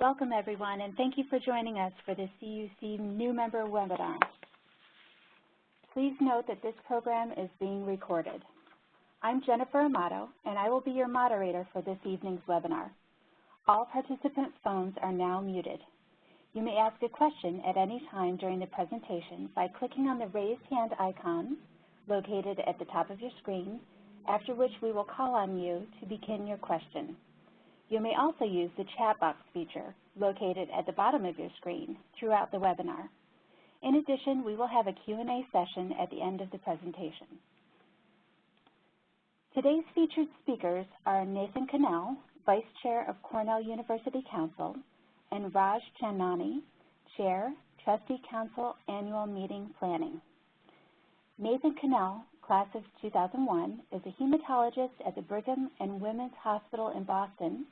Welcome everyone, and thank you for joining us for the CUC New Member Webinar. Please note that this program is being recorded. I'm Jennifer Amato, and I will be your moderator for this evening's webinar. All participant phones are now muted. You may ask a question at any time during the presentation by clicking on the raised hand icon located at the top of your screen, after which we will call on you to begin your question. You may also use the chat box feature located at the bottom of your screen throughout the webinar. In addition, we will have a Q&A session at the end of the presentation. Today's featured speakers are Nathan Cannell, Vice Chair of Cornell University Council, and Raj Chandnani, Chair, Trustee Council Annual Meeting Planning. Nathan Cannell, class of 2001, is a hematologist at the Brigham and Women's Hospital in Boston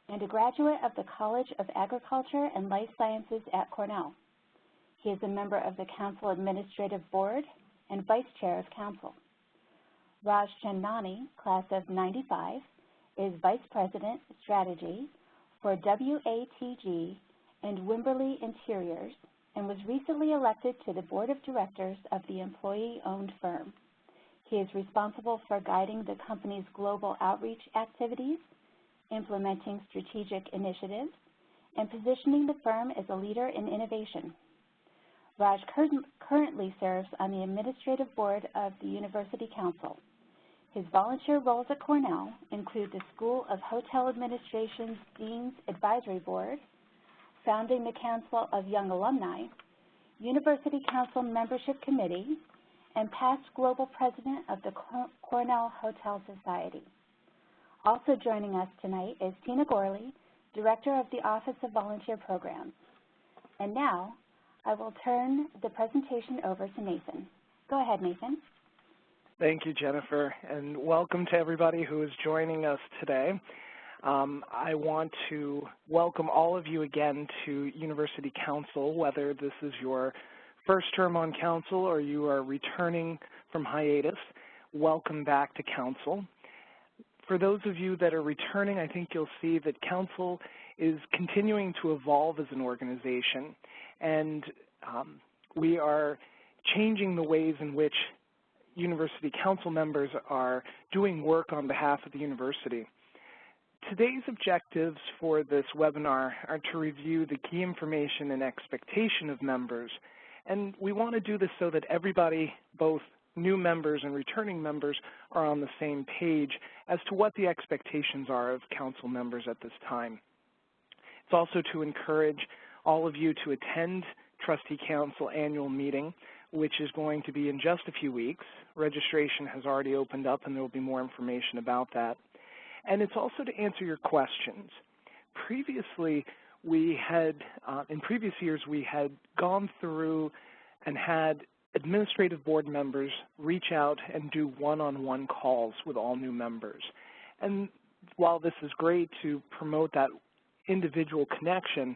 and a graduate of the College of Agriculture and Life Sciences at Cornell. He is a member of the Council Administrative Board and Vice Chair of Council. Raj Chandnani, class of 95, is Vice President, Strategy for WATG and Wimberley Interiors and was recently elected to the Board of Directors of the employee-owned firm. He is responsible for guiding the company's global outreach activities, implementing strategic initiatives, and positioning the firm as a leader in innovation. Raj currently serves on the Administrative Board of the University Council. His volunteer roles at Cornell include the School of Hotel Administration's Dean's Advisory Board, founding the Council of Young Alumni, University Council Membership Committee, and past Global President of the Cornell Hotel Society. Also joining us tonight is Tina Gorley, Director of the Office of Volunteer Programs. And now, I will turn the presentation over to Nathan. Go ahead, Nathan. Thank you, Jennifer, and welcome to everybody who is joining us today. I want to welcome all of you again to University Council, whether this is your first term on Council or you are returning from hiatus. Welcome back to Council. For those of you that are returning, I think you'll see that Council is continuing to evolve as an organization, and we are changing the ways in which University Council members are doing work on behalf of the university. Today's objectives for this webinar are to review the key information and expectation of members, and we want to do this so that everybody, both new members and returning members, are on the same page as to what the expectations are of council members at this time. It's also to encourage all of you to attend Trustee Council annual meeting, which is going to be in just a few weeks. Registration has already opened up and there will be more information about that. And it's also to answer your questions. Previously, we had, in previous years, we had gone through and had administrative board members reach out and do one-on-one calls with all new members. And while this is great to promote that individual connection,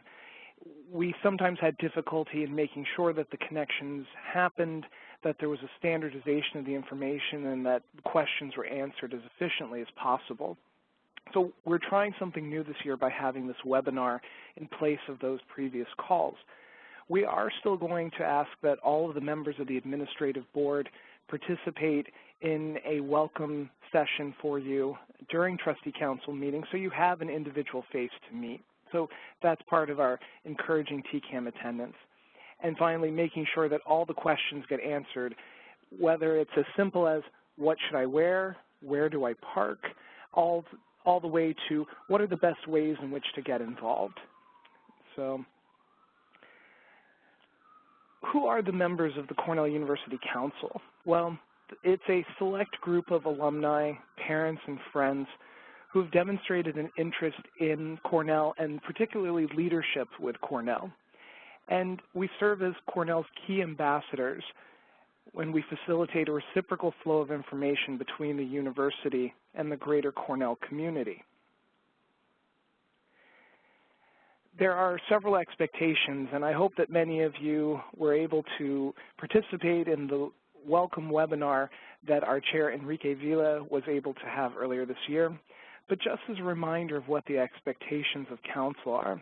we sometimes had difficulty in making sure that the connections happened, that there was a standardization of the information, and that questions were answered as efficiently as possible. So we're trying something new this year by having this webinar in place of those previous calls. We are still going to ask that all of the members of the administrative board participate in a welcome session for you during Trustee Council meetings so you have an individual face to meet. So that's part of our encouraging TCAM attendance. And finally, making sure that all the questions get answered, whether it's as simple as what should I wear, where do I park, all the way to what are the best ways in which to get involved. So who are the members of the Cornell University Council? Well, it's a select group of alumni, parents, and friends who have demonstrated an interest in Cornell and particularly leadership with Cornell. And we serve as Cornell's key ambassadors when we facilitate a reciprocal flow of information between the university and the greater Cornell community. There are several expectations, and I hope that many of you were able to participate in the welcome webinar that our chair, Enrique Vila, was able to have earlier this year. But just as a reminder of what the expectations of council are,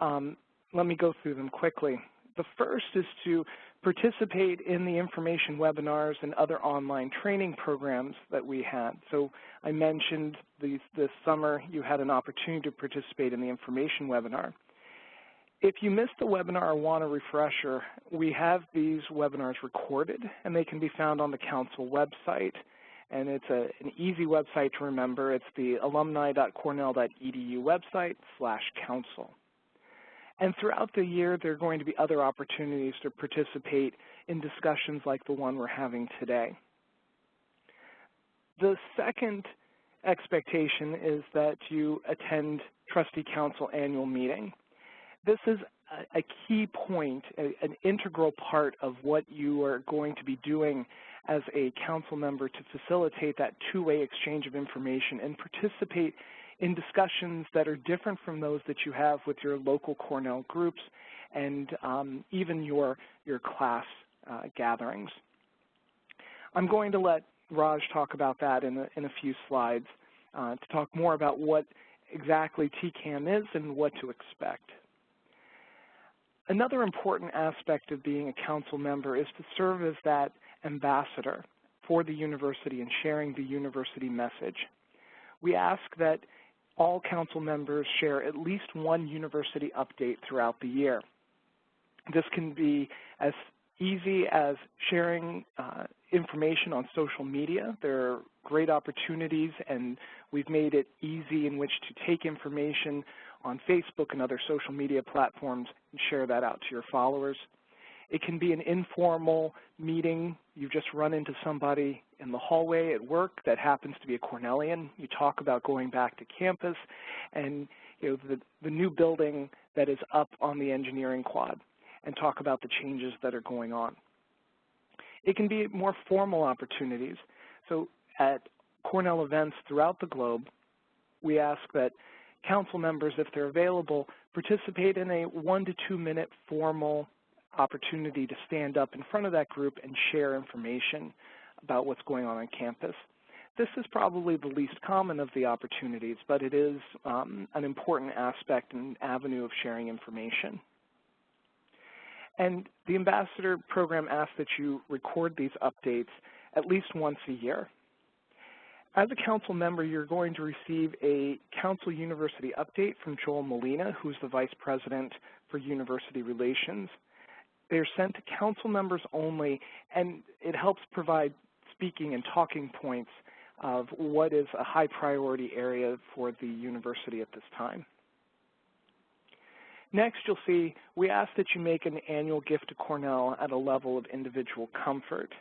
Let me go through them quickly. The first is to participate in the information webinars and other online training programs that we had. So I mentioned this summer you had an opportunity to participate in the information webinar. If you missed the webinar or want a refresher, we have these webinars recorded, and they can be found on the Council website. And it's an easy website to remember. It's the alumni.cornell.edu website/council. And throughout the year, there are going to be other opportunities to participate in discussions like the one we're having today. The second expectation is that you attend Trustee Council annual meeting. This is a key point, an integral part of what you are going to be doing as a council member to facilitate that two-way exchange of information and participate in discussions that are different from those that you have with your local Cornell groups and even your class gatherings. I'm going to let Raj talk about that in a few slides to talk more about what exactly TCAM is and what to expect. Another important aspect of being a council member is to serve as that ambassador for the university and sharing the university message. We ask that all council members share at least one university update throughout the year. This can be as easy as sharing information on social media. There are great opportunities, and we've made it easy in which to take information on Facebook and other social media platforms and share that out to your followers. It can be an informal meeting. You just run into somebody in the hallway at work that happens to be a Cornellian. You talk about going back to campus and the new building that is up on the engineering quad and talk about the changes that are going on. It can be more formal opportunities. So at Cornell events throughout the globe, we ask that council members, if they're available, participate in a 1 to 2 minute formal opportunity to stand up in front of that group and share information about what's going on campus. This is probably the least common of the opportunities, but it is an important aspect and avenue of sharing information. And the Ambassador Program asks that you record these updates at least once a year. As a council member, you're going to receive a Council University update from Joel Molina, who's the Vice President for University Relations. They're sent to council members only, and it helps provide speaking and talking points of what is a high priority area for the university at this time. Next, you'll see we ask that you make an annual gift to Cornell at a level of individual comfort.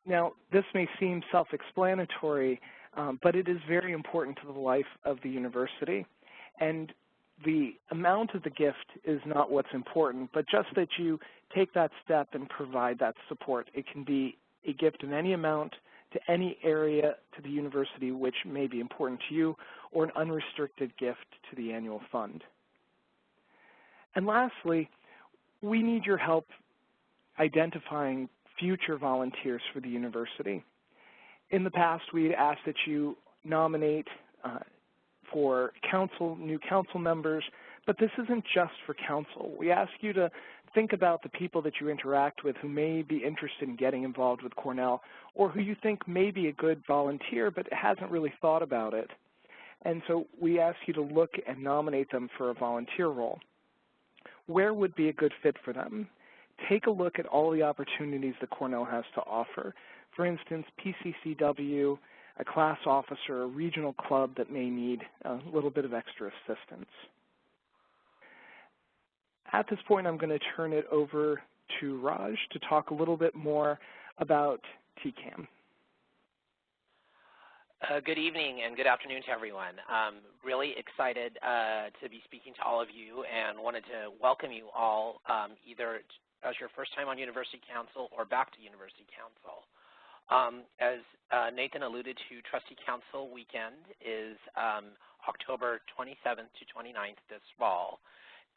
Now, this may seem self-explanatory, but it is very important to the life of the university. And the amount of the gift is not what's important, but just that you take that step and provide that support. It can be a gift of any amount to any area to the university which may be important to you, or an unrestricted gift to the annual fund. And lastly, we need your help identifying future volunteers for the university. In the past, we asked that you nominate for new council members, but this isn't just for council. We ask you to think about the people that you interact with who may be interested in getting involved with Cornell, or who you think may be a good volunteer but hasn't really thought about it. And so we ask you to look and nominate them for a volunteer role. Where would be a good fit for them? Take a look at all the opportunities that Cornell has to offer. For instance, PCCW, a class officer, a regional club that may need a little bit of extra assistance. At this point, I'm going to turn it over to Raj to talk a little bit more about TCAM. Good evening and good afternoon to everyone. Really excited to be speaking to all of you and wanted to welcome you all either as your first time on University Council or back to University Council. As Nathan alluded to, Trustee Council weekend is October 27th to 29th this fall.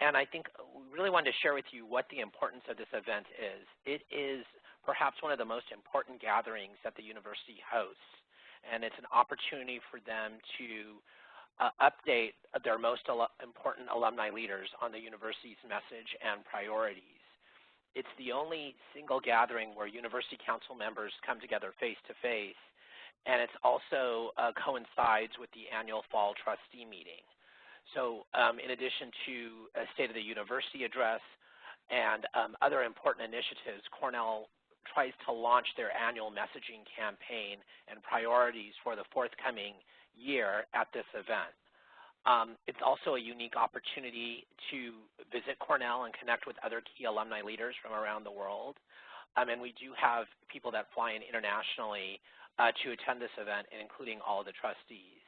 And I think we really wanted to share with you what the importance of this event is. It is perhaps one of the most important gatherings that the university hosts, and it's an opportunity for them to update their most important alumni leaders on the university's message and priorities. It's the only single gathering where University Council members come together face-to-face, and it also coincides with the annual fall trustee meeting. So in addition to a State of the University address and other important initiatives, Cornell tries to launch their annual messaging campaign and priorities for the forthcoming year at this event. It's also a unique opportunity to visit Cornell and connect with other key alumni leaders from around the world. And we do have people that fly in internationally to attend this event, including all of the trustees.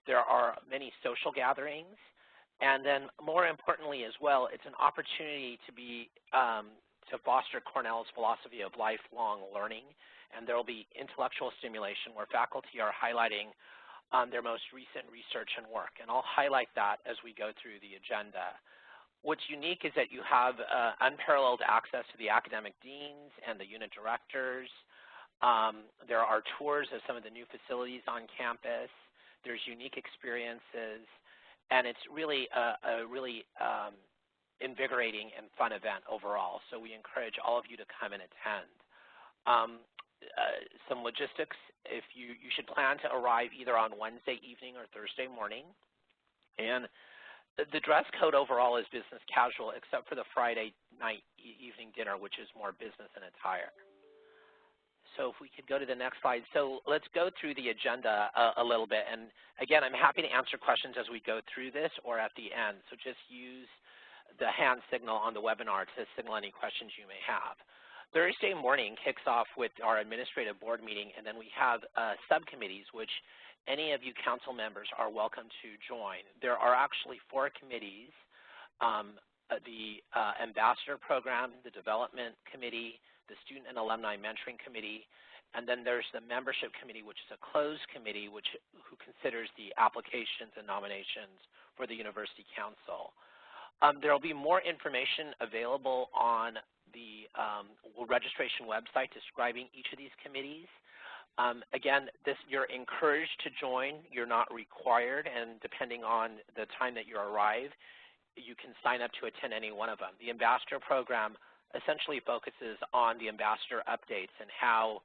There are many social gatherings, and then more importantly as well, it's an opportunity to foster Cornell's philosophy of lifelong learning, and there will be intellectual stimulation where faculty are highlighting their most recent research and work, and I'll highlight that as we go through the agenda. What's unique is that you have unparalleled access to the academic deans and the unit directors. There are tours of some of the new facilities on campus. There's unique experiences, and it's really a really invigorating and fun event overall. So we encourage all of you to come and attend. Some logistics: if you should plan to arrive either on Wednesday evening or Thursday morning, and the dress code overall is business casual, except for the Friday night evening dinner, which is more business and attire. So if we could go to the next slide. So let's go through the agenda a little bit. And again, I'm happy to answer questions as we go through this or at the end. So just use the hand signal on the webinar to signal any questions you may have. Thursday morning kicks off with our administrative board meeting, and then we have subcommittees, which any of you council members are welcome to join. There are actually 4 committees: the Ambassador Program, the Development Committee, the Student and Alumni Mentoring Committee, and then there's the Membership Committee, which is a closed committee who considers the applications and nominations for the University Council. There will be more information available on the registration website describing each of these committees. Again, you're encouraged to join. You're not required, and depending on the time that you arrive, you can sign up to attend any one of them. The Ambassador Program essentially focuses on the ambassador updates and how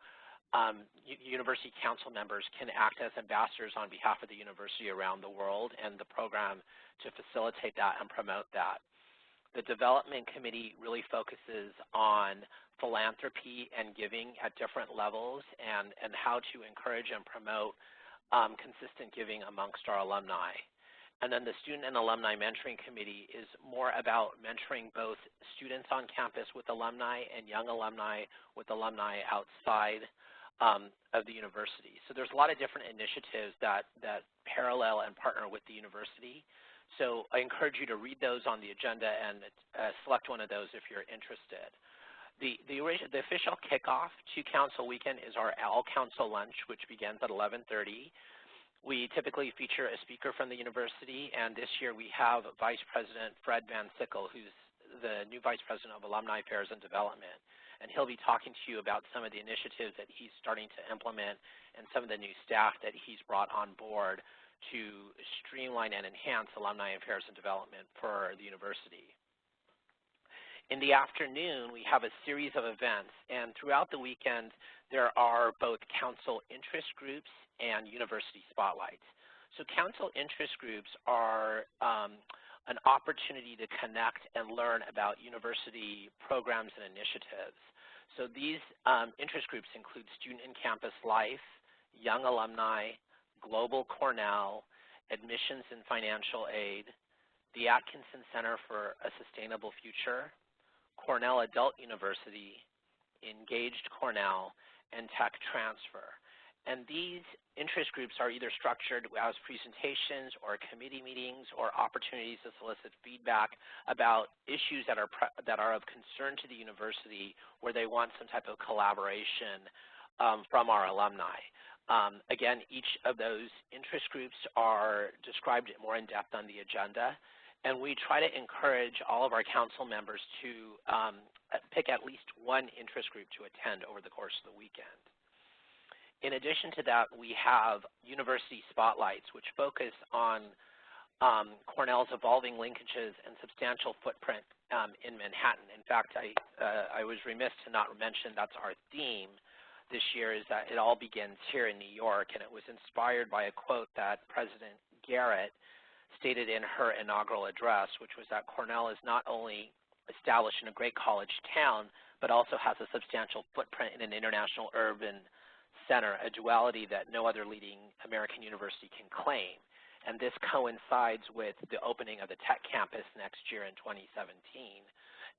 University Council members can act as ambassadors on behalf of the university around the world, and the program to facilitate that and promote that. The Development Committee really focuses on philanthropy and giving at different levels and how to encourage and promote consistent giving amongst our alumni. And then the Student and Alumni Mentoring Committee is more about mentoring both students on campus with alumni and young alumni with alumni outside of the university. So there's a lot of different initiatives that parallel and partner with the university. So I encourage you to read those on the agenda and select one of those if you're interested. The official kickoff to Council Weekend is our all-council lunch, which begins at 11:30. We typically feature a speaker from the university, and this year we have Vice President Fred Van Sickle, who's the new Vice President of Alumni Affairs and Development. And he'll be talking to you about some of the initiatives that he's starting to implement and some of the new staff that he's brought on board to streamline and enhance alumni affairs and development for the university. In the afternoon, we have a series of events, and throughout the weekend, there are both council interest groups and university spotlights. So council interest groups are an opportunity to connect and learn about university programs and initiatives. So these interest groups include student and campus life, young alumni, Global Cornell, admissions and financial aid, the Atkinson Center for a Sustainable Future, Cornell Adult University, Engaged Cornell, and Tech Transfer. And these interest groups are either structured as presentations or committee meetings or opportunities to solicit feedback about issues that are of concern to the university where they want some type of collaboration from our alumni. Again, each of those interest groups are described more in depth on the agenda, and we try to encourage all of our council members to pick at least one interest group to attend over the course of the weekend. In addition to that, we have university spotlights, which focus on Cornell's evolving linkages and substantial footprint in Manhattan. In fact, I was remiss to not mention that's our theme this year, is that it all begins here in New York, and it was inspired by a quote that President Garrett stated in her inaugural address, which was that Cornell is not only established in a great college town, but also has a substantial footprint in an international urban center, a duality that no other leading American university can claim. And this coincides with the opening of the Tech Campus next year in 2017.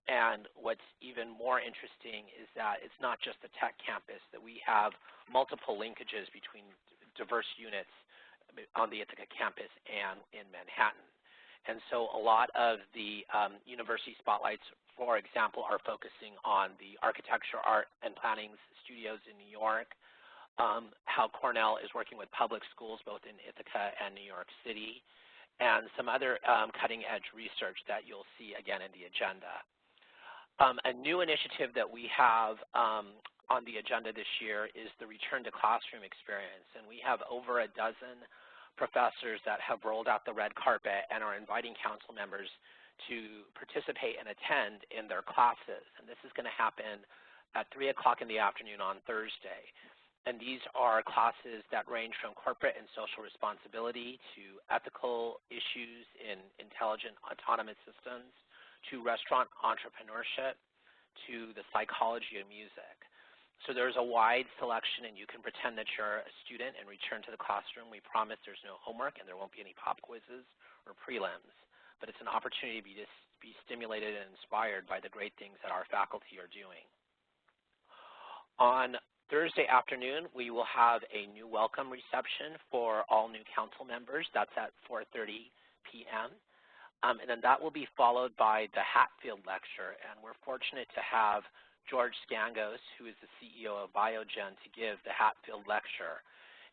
And what's even more interesting is that it's not just the Tech Campus, that we have multiple linkages between diverse units on the Ithaca campus and in Manhattan. And so a lot of the university spotlights, for example, are focusing on the architecture, art, and planning studios in New York, how Cornell is working with public schools both in Ithaca and New York City, and some other cutting-edge research that you'll see again in the agenda. A new initiative that we have on the agenda this year is the Return to Classroom experience, and we have over a dozen professors that have rolled out the red carpet and are inviting council members to participate and attend in their classes. And this is going to happen at 3 o'clock in the afternoon on Thursday. And these are classes that range from corporate and social responsibility to ethical issues in intelligent autonomous systems, to restaurant entrepreneurship, to the psychology of music. So there's a wide selection, and you can pretend that you're a student and return to the classroom. We promise there's no homework and there won't be any pop quizzes or prelims, but it's an opportunity to be stimulated and inspired by the great things that our faculty are doing. On Thursday afternoon, we will have a new welcome reception for all new council members. That's at 4:30 p.m. And then that will be followed by the Hatfield Lecture, and we're fortunate to have George Scangos, who is the CEO of Biogen, to give the Hatfield Lecture.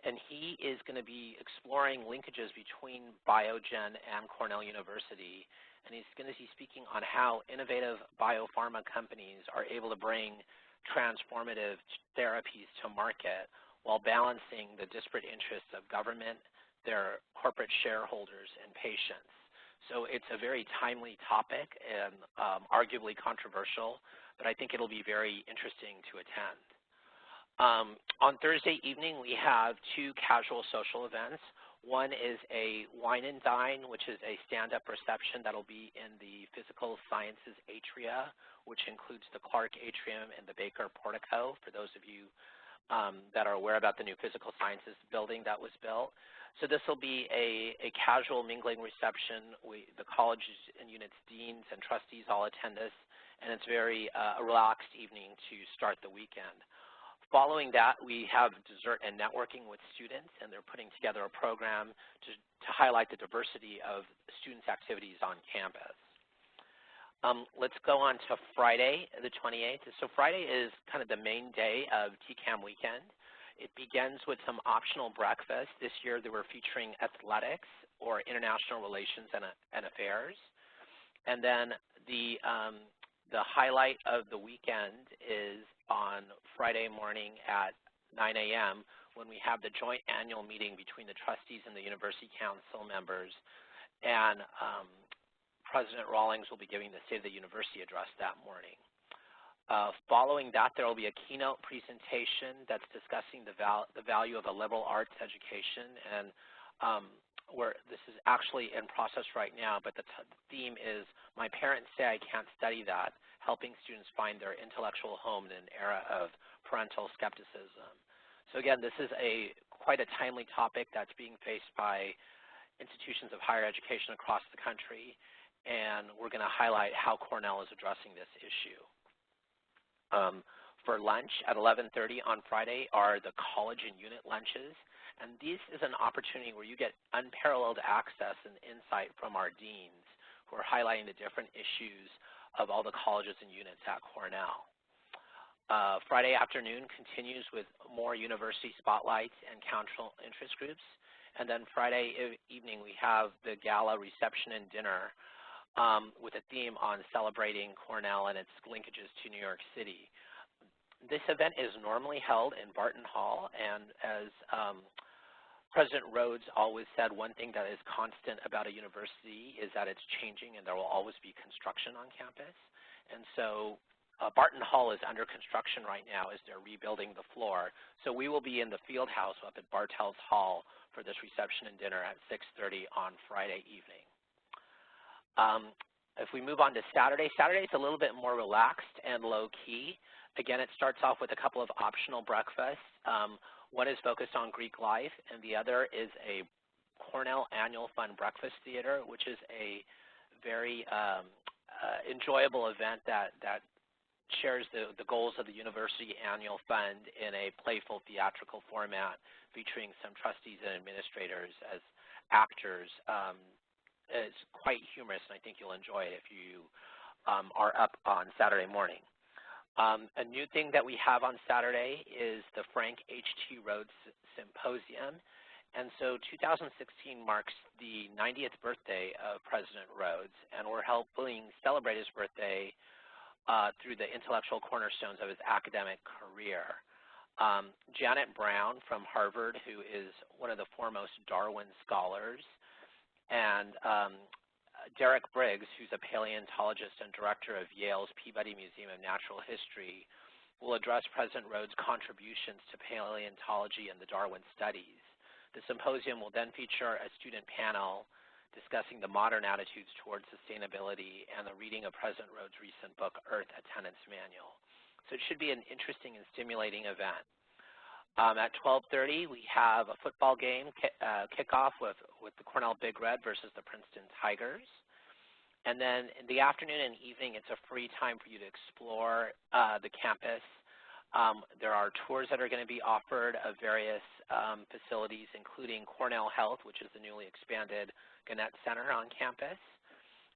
And he is going to be exploring linkages between Biogen and Cornell University, and he's going to be speaking on how innovative biopharma companies are able to bring transformative therapies to market while balancing the disparate interests of government, their corporate shareholders, and patients. So it's a very timely topic and arguably controversial, but I think it'll be very interesting to attend. On Thursday evening, we have 2 casual social events. One is a wine and dine, which is a stand-up reception that'll be in the Physical Sciences Atria, which includes the Clark Atrium and the Baker Portico, for those of you that are aware about the new Physical Sciences building that was built. So this will be a casual mingling reception. The colleges and units, deans, and trustees all attend this, and it's very a relaxed evening to start the weekend. Following that, we have dessert and networking with students, and they're putting together a program to highlight the diversity of students' activities on campus. Let's go on to Friday, the 28th. So Friday is kind of the main day of TCAM weekend. It begins with some optional breakfast. This year they were featuring athletics or international relations and affairs. And then the highlight of the weekend is on Friday morning at 9 a.m. when we have the joint annual meeting between the trustees and the University Council members. And President Rawlings will be giving the State of the University address that morning. Following that, there will be a keynote presentation that's discussing the value of a liberal arts education, and this is actually in process right now, but the theme is "My Parents Say I Can't Study That," helping students find their intellectual home in an era of parental skepticism. So again, this is quite a timely topic that's being faced by institutions of higher education across the country, and we're going to highlight how Cornell is addressing this issue. For lunch at 11:30 on Friday are the college and unit lunches, and this is an opportunity where you get unparalleled access and insight from our deans who are highlighting the different issues of all the colleges and units at Cornell. Friday afternoon continues with more university spotlights and council interest groups, and then Friday evening we have the gala reception and dinner with a theme on celebrating Cornell and its linkages to New York City. This event is normally held in Barton Hall, and as President Rhodes always said, one thing that is constant about a university is that it's changing and there will always be construction on campus. And so Barton Hall is under construction right now as they're rebuilding the floor. So we will be in the field house up at Bartels Hall for this reception and dinner at 6:30 on Friday evening. If we move on to Saturday, Saturday's a little bit more relaxed and low-key. Again, it starts off with a couple of optional breakfasts. One is focused on Greek life, and the other is a Cornell Annual Fund Breakfast Theater, which is a very enjoyable event that shares the goals of the University Annual Fund in a playful theatrical format featuring some trustees and administrators as actors. It's quite humorous, and I think you'll enjoy it if you are up on Saturday morning. A new thing that we have on Saturday is the Frank H.T. Rhodes Symposium. And so 2016 marks the 90th birthday of President Rhodes, and we're helping celebrate his birthday through the intellectual cornerstones of his academic career. Janet Brown from Harvard, who is one of the foremost Darwin scholars, and Derek Briggs, who's a paleontologist and director of Yale's Peabody Museum of Natural History, will address President Rhodes' contributions to paleontology and the Darwin studies. The symposium will then feature a student panel discussing the modern attitudes towards sustainability and the reading of President Rhodes' recent book, Earth, A Tenant's Manual. So it should be an interesting and stimulating event. At 12:30, we have a football game kickoff with the Cornell Big Red versus the Princeton Tigers. And then in the afternoon and evening, it's a free time for you to explore the campus. There are tours that are going to be offered of various facilities, including Cornell Health, which is the newly expanded Gannett Center on campus.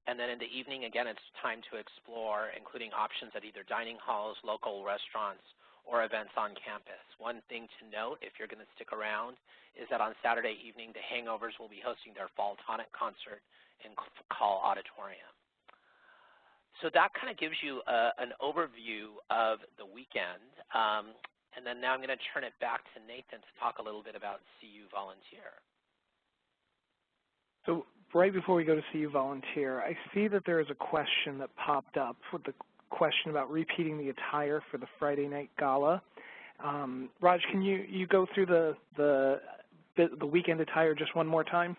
And then in the evening, again, it's time to explore, including options at either dining halls, local restaurants, or events on campus. One thing to note, if you're going to stick around, is that on Saturday evening, the Hangovers will be hosting their Fall Tonic concert in Call Auditorium. So that kind of gives you an overview of the weekend. And then now I'm going to turn it back to Nathan to talk a little bit about CU Volunteer. So right before we go to CU Volunteer, I see that there is a question that popped up with the question about repeating the attire for the Friday night gala. Raj, can you go through the weekend attire just one more time?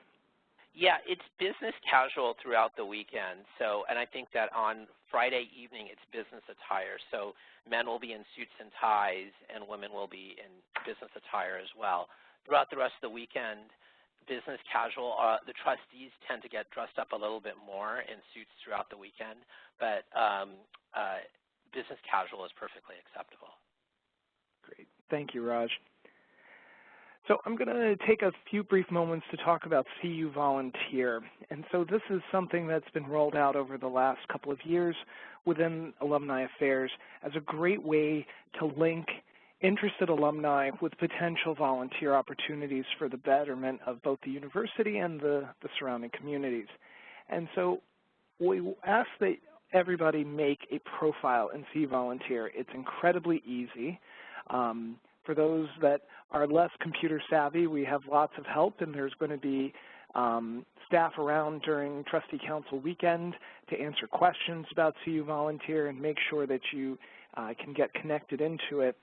Yeah, it's business casual throughout the weekend. So, and I think that on Friday evening it's business attire. So men will be in suits and ties, and women will be in business attire as well. Throughout the rest of the weekend, business casual. The trustees tend to get dressed up a little bit more in suits throughout the weekend, but business casual is perfectly acceptable. Great. Thank you, Raj. So I'm going to take a few brief moments to talk about CU Volunteer. And so this is something that's been rolled out over the last couple of years within Alumni Affairs as a great way to link interested alumni with potential volunteer opportunities for the betterment of both the university and the surrounding communities. And so we ask that everybody make a profile in CU Volunteer. It's incredibly easy. For those that are less computer savvy, we have lots of help, and there's going to be staff around during Trustee Council weekend to answer questions about CU Volunteer and make sure that you can get connected into it.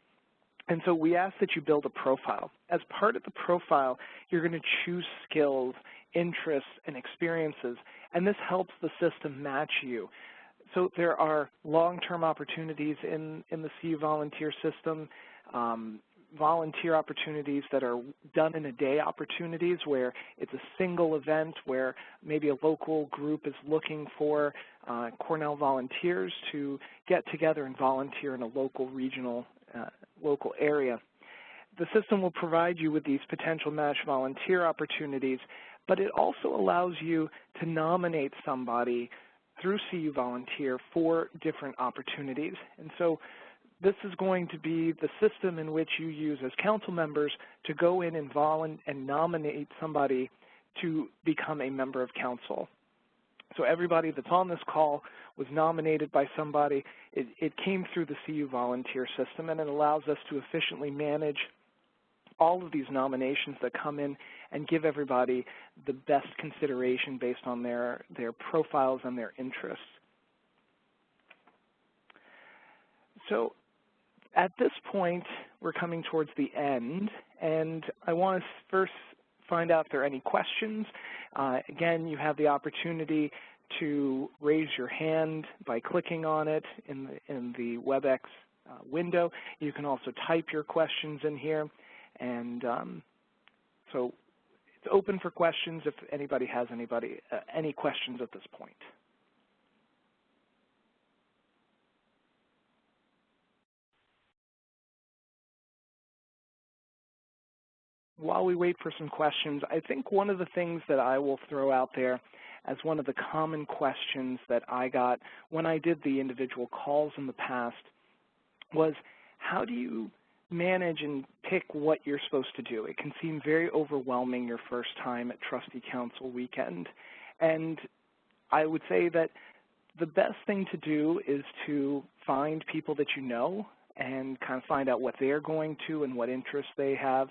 And so we ask that you build a profile. As part of the profile, you're going to choose skills, interests, and experiences, and this helps the system match you. So there are long-term opportunities in the CU Volunteer system, volunteer opportunities that are done-in-a-day opportunities where it's a single event where maybe a local group is looking for Cornell volunteers to get together and volunteer in a local, regional, local area. The system will provide you with these potential match volunteer opportunities, but it also allows you to nominate somebody through CU Volunteer for different opportunities. And so this is going to be the system in which you use as council members to go in and nominate somebody to become a member of council. So everybody that's on this call was nominated by somebody. It came through the CU volunteer system, and it allows us to efficiently manage all of these nominations that come in and give everybody the best consideration based on their profiles and their interests. So at this point, we're coming towards the end, and I want to first find out if there are any questions. Again, you have the opportunity to raise your hand by clicking on it in the WebEx window. You can also type your questions in here, and so it's open for questions if anybody has any questions at this point. While we wait for some questions, I think one of the things that I will throw out there as one of the common questions that I got when I did the individual calls in the past was, how do you manage and pick what you're supposed to do? It can seem very overwhelming your first time at Trustee Council weekend. And I would say that the best thing to do is to find people that you know and kind of find out what they're going to and what interests they have.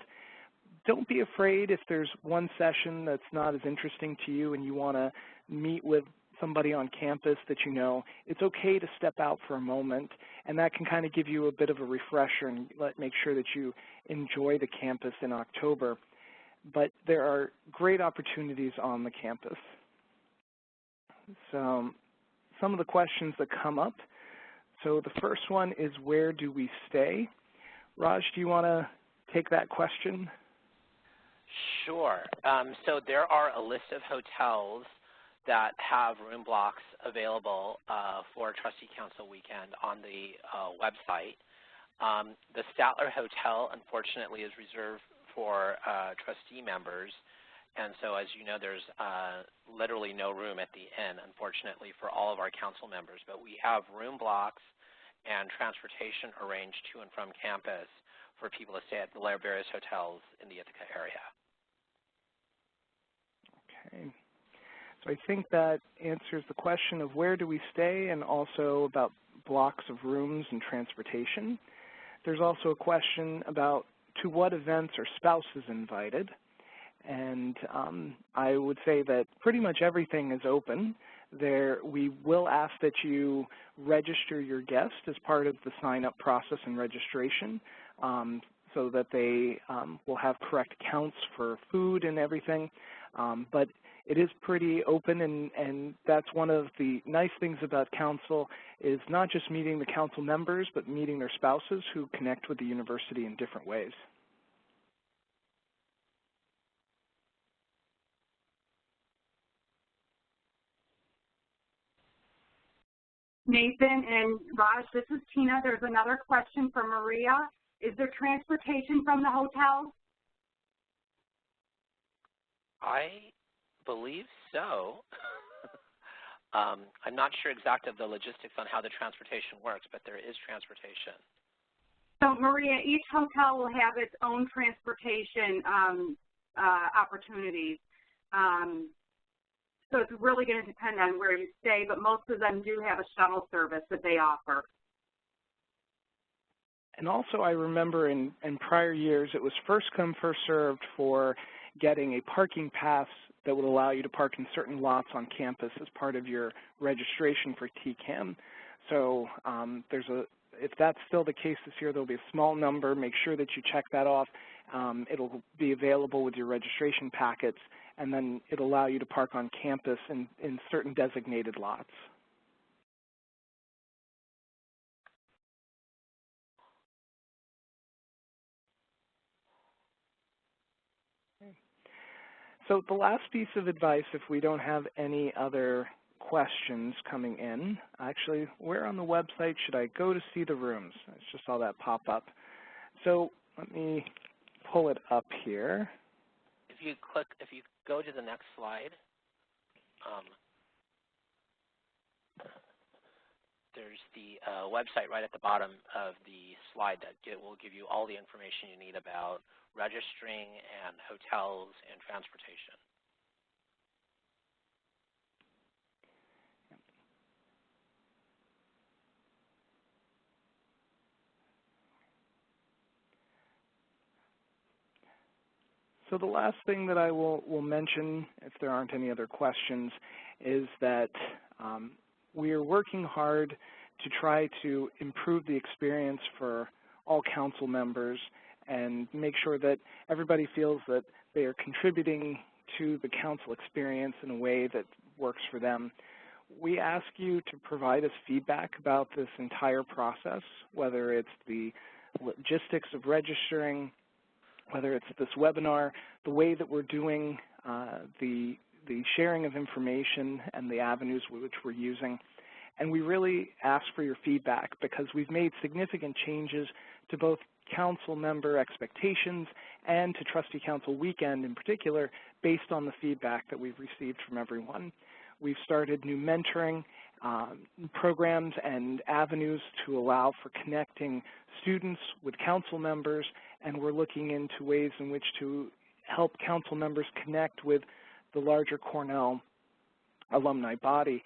Don't be afraid if there's one session that's not as interesting to you and you want to meet with somebody on campus that you know. It's okay to step out for a moment, and that can kind of give you a bit of a refresher and make sure that you enjoy the campus in October. But there are great opportunities on the campus. So some of the questions that come up. So the first one is, where do we stay? Raj, do you want to take that question? Sure. So there are a list of hotels that have room blocks available for Trustee Council weekend on the website. The Statler Hotel, unfortunately, is reserved for trustee members, and so as you know, there's literally no room at the inn, unfortunately, for all of our council members. But we have room blocks and transportation arranged to and from campus for people to stay at the various hotels in the Ithaca area. Okay. So I think that answers the question of where do we stay and also about blocks of rooms and transportation. There's also a question about to what events are spouses invited. And I would say that pretty much everything is open. We will ask that you register your guest as part of the sign-up process and registration so that they will have correct counts for food and everything. But it is pretty open, and that's one of the nice things about council is not just meeting the council members, but meeting their spouses who connect with the university in different ways. Nathan and Raj, this is Tina. There's another question from Maria. Is there transportation from the hotel? I believe so. I'm not sure exact of the logistics on how the transportation works, but there is transportation. So Maria, each hotel will have its own transportation opportunities. So it's really going to depend on where you stay, but most of them do have a shuttle service that they offer. And also I remember in prior years it was first come, first served for getting a parking pass that would allow you to park in certain lots on campus as part of your registration for TCAM. So if that's still the case this year, there'll be a small number. Make sure that you check that off. It'll be available with your registration packets, and then it'll allow you to park on campus in certain designated lots. So the last piece of advice, if we don't have any other questions coming in, actually, where on the website should I go to see the rooms? I just saw that pop up. So let me pull it up here. If you go to the next slide, there's the website right at the bottom of the slide that will give you all the information you need about registering and hotels and transportation. So the last thing that I will mention, if there aren't any other questions, is that we are working hard to try to improve the experience for all council members and make sure that everybody feels that they are contributing to the council experience in a way that works for them. We ask you to provide us feedback about this entire process, whether it's the logistics of registering, whether it's this webinar, the way that we're doing the sharing of information and the avenues which we're using. And we really ask for your feedback because we've made significant changes to both council member expectations and to Trustee Council Weekend in particular based on the feedback that we've received from everyone. We've started new mentoring programs and avenues to allow for connecting students with council members, and we're looking into ways in which to help council members connect with the larger Cornell alumni body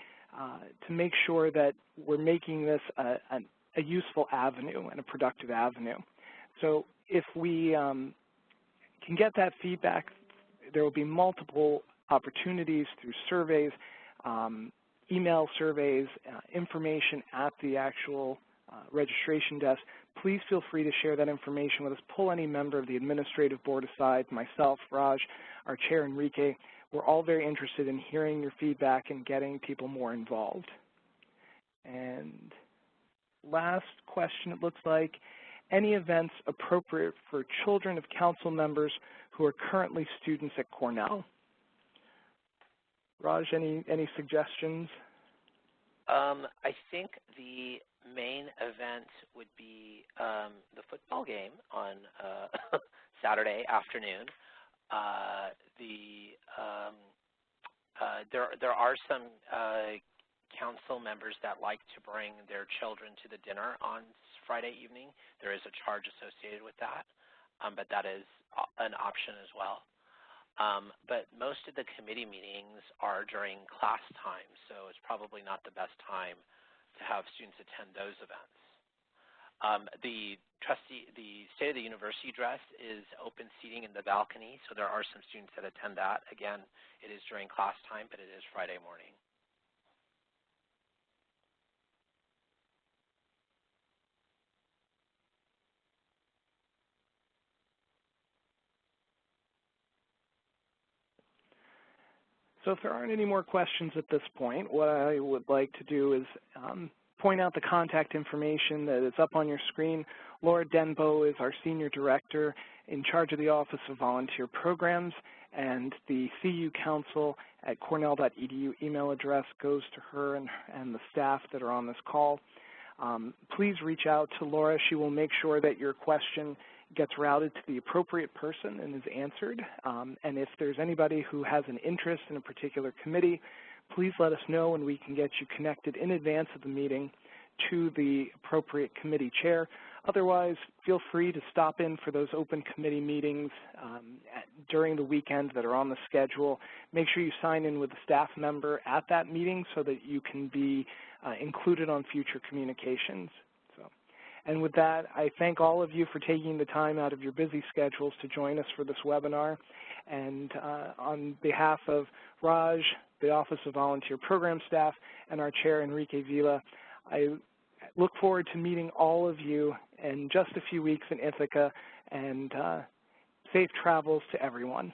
to make sure that we're making this a useful avenue and a productive avenue. So if we can get that feedback, there will be multiple opportunities through surveys, email surveys, information at the actual registration desk. Please feel free to share that information with us. Pull any member of the administrative board aside, myself, Raj, our chair, Enrique. We're all very interested in hearing your feedback and getting people more involved. And last question, it looks like, any events appropriate for children of council members who are currently students at Cornell? Raj, any suggestions? I think the main event would be the football game on Saturday afternoon. There are some council members that like to bring their children to the dinner on Friday evening. There is a charge associated with that, but that is an option as well. But most of the committee meetings are during class time, so it's probably not the best time to have students attend those events. The State of the University dress is open seating in the balcony, so there are some students that attend that. Again, it is during class time, but it is Friday morning. So if there aren't any more questions at this point, what I would like to do is point out the contact information that is up on your screen. Laura Denbo is our Senior Director in charge of the Office of Volunteer Programs, and the CU Council at cornell.edu email address goes to her and the staff that are on this call. Please reach out to Laura. She will make sure that your question gets routed to the appropriate person and is answered. And if there's anybody who has an interest in a particular committee, please let us know and we can get you connected in advance of the meeting to the appropriate committee chair. Otherwise, feel free to stop in for those open committee meetings during the weekend that are on the schedule. Make sure you sign in with a staff member at that meeting so that you can be included on future communications. And with that, I thank all of you for taking the time out of your busy schedules to join us for this webinar. And on behalf of Raj, the Office of Volunteer Program staff, and our chair, Enrique Vila, I look forward to meeting all of you in just a few weeks in Ithaca, and safe travels to everyone.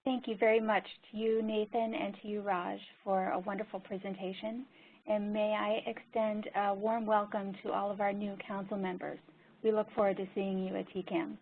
Thank you very much to you, Nathan, and to you, Raj, for a wonderful presentation. And may I extend a warm welcome to all of our new council members. We look forward to seeing you at TCAM.